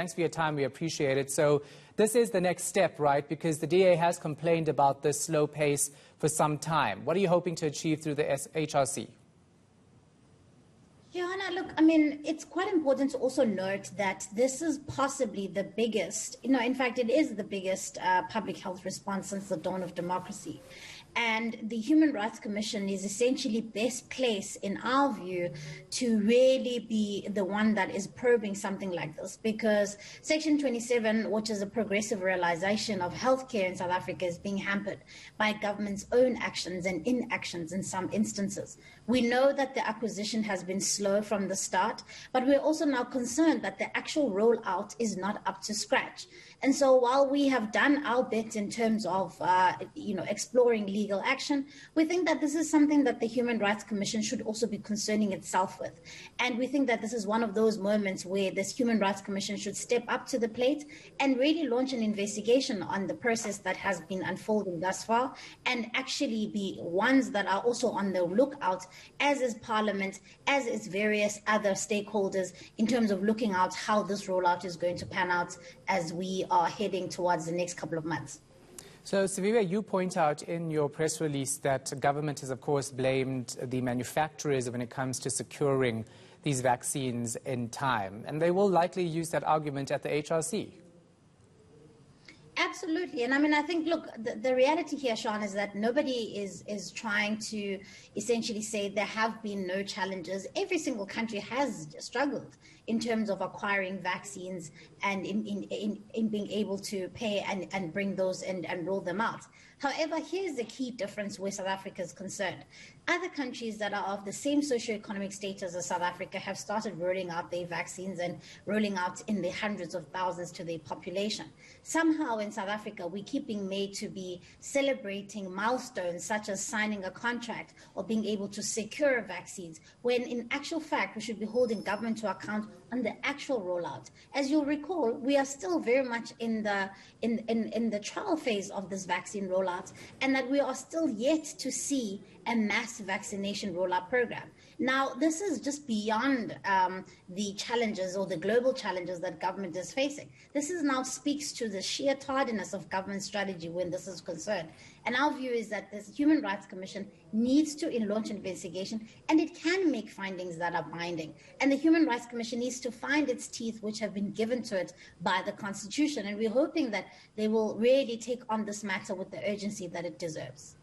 Thanks for your time. We appreciate it. So this is the next step, right? Because the DA has complained about this slow pace for some time. What are you hoping to achieve through the HRC? Joanna, look, I mean, it's quite important to also note that this is possibly the biggest, in fact, it is the biggest public health response since the dawn of democracy. And the Human Rights Commission is essentially best placed, in our view, to really be the one that is probing something like this, because Section 27, which is a progressive realization of healthcare in South Africa, is being hampered by government's own actions and inactions in some instances. We know that the acquisition has been slow from the start, but we're also now concerned that the actual rollout is not up to scratch. And so while we have done our bit in terms of, exploring legal action, we think that this is something that the Human Rights Commission should also be concerning itself with. And we think that this is one of those moments where this Human Rights Commission should step up to the plate and really launch an investigation on the process that has been unfolding thus far, and actually be ones that are also on the lookout, as is Parliament, as is various other stakeholders, in terms of looking out how this rollout is going to pan out as we are heading towards the next couple of months. So, Siviwe, you point out in your press release that government has, of course, blamed the manufacturers when it comes to securing these vaccines in time, and they will likely use that argument at the HRC. Absolutely. And I mean, I think, look, the reality here, Sean, is that nobody is trying to essentially say there have been no challenges. Every single country has struggled in terms of acquiring vaccines and in being able to pay and bring those and roll them out. However, here's the key difference where South Africa is concerned. Other countries that are of the same socioeconomic status as South Africa have started rolling out their vaccines and rolling out in the hundreds of thousands to their population. Somehow in South Africa, we keep being made to be celebrating milestones such as signing a contract or being able to secure vaccines, when in actual fact, we should be holding government to account on the actual rollout. As you'll recall, we are still very much in the trial phase of this vaccine rollout, and that we are still yet to see a mass vaccination rollout program. Now, this is just beyond the challenges or the global challenges that government is facing. This is now speaks to the sheer tardiness of government strategy when this is concerned. And our view is that this Human Rights Commission needs to launch an investigation, and it can make findings that are binding. And the Human Rights Commission needs to find its teeth, which have been given to it by the Constitution. And we're hoping that they will really take on this matter with the urgency that it deserves.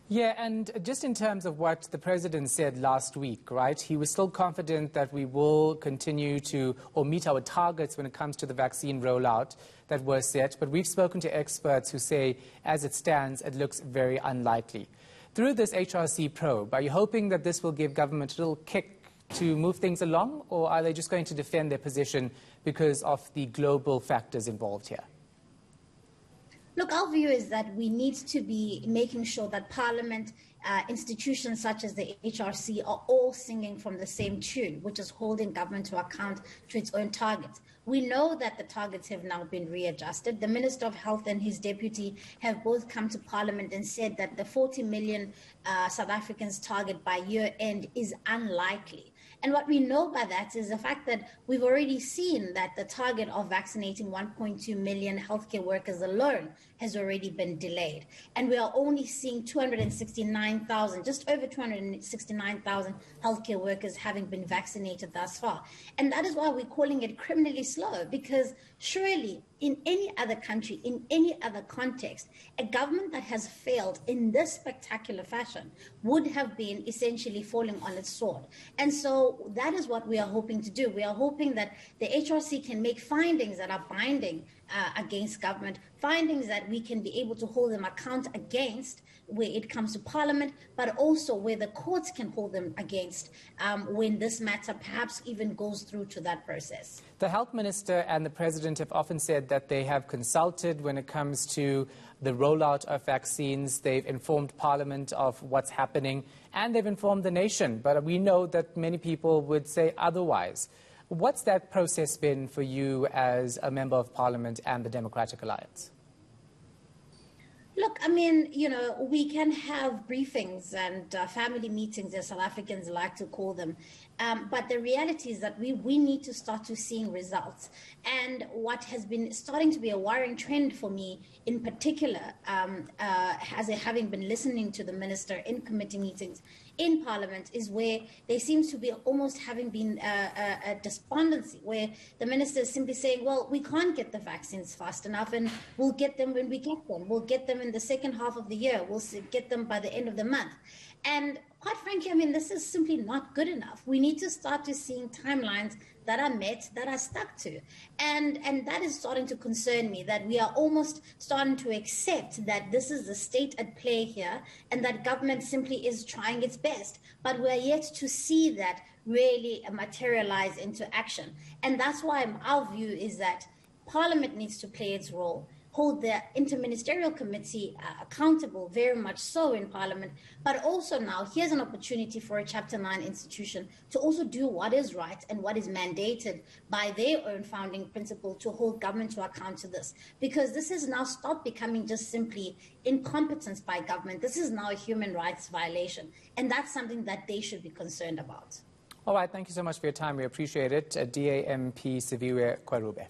Yeah, and just in terms of what the president said last week, right, he was still confident that we will continue to or meet our targets when it comes to the vaccine rollout that were set. But we've spoken to experts who say, as it stands, it looks very unlikely. Through this HRC probe, are you hoping that this will give government a little kick to move things along, or are they just going to defend their position because of the global factors involved here? Look, our view is that we need to be making sure that Parliament, institutions such as the HRC are all singing from the same tune, which is holding government to account to its own targets. We know that the targets have now been readjusted. The Minister of Health and his deputy have both come to Parliament and said that the 40 million South Africans target by year end is unlikely. And what we know by that is the fact that we've already seen that the target of vaccinating 1.2 million healthcare workers alone has already been delayed. And we are only seeing 269,000, just over 269,000 healthcare workers having been vaccinated thus far. And that is why we're calling it criminally slow, because surely in any other country, in any other context, a government that has failed in this spectacular fashion would have been essentially falling on its sword. And so that is what we are hoping to do. We are hoping that the HRC can make findings that are binding against government, findings that we can be able to hold them account against where it comes to Parliament, but also where the courts can hold them against when this matter perhaps even goes through to that process. The Health Minister and the President have often said that they have consulted when it comes to the rollout of vaccines. They've informed Parliament of what's happening, and they've informed the nation. But we know that many people would say otherwise. What's that process been for you as a Member of Parliament and the Democratic Alliance? Look, I mean, you know, we can have briefings and family meetings, as South Africans like to call them. But the reality is that we need to start to seeing results. And what has been starting to be a worrying trend for me in particular, having been listening to the minister in committee meetings in Parliament, is where there seems to be almost having been a despondency, where the minister is simply saying, well, we can't get the vaccines fast enough, and we'll get them when we get them. We'll get them in the second half of the year. We'll get them by the end of the month. And quite frankly, I mean, this is simply not good enough. We need to start to seeing timelines that are met, that are stuck to. And that is starting to concern me, that we are almost starting to accept that this is the state at play here and that government simply is trying its best. But we're yet to see that really materialize into action. And that's why our view is that Parliament needs to play its role, hold the interministerial committee accountable, very much so in Parliament, but also now here's an opportunity for a Chapter 9 institution to also do what is right and what is mandated by their own founding principle to hold government to account to this. Because this has now stopped becoming just simply incompetence by government. This is now a human rights violation, and that's something that they should be concerned about. All right, thank you so much for your time. We appreciate it. DAMP Siviwe Gwarube.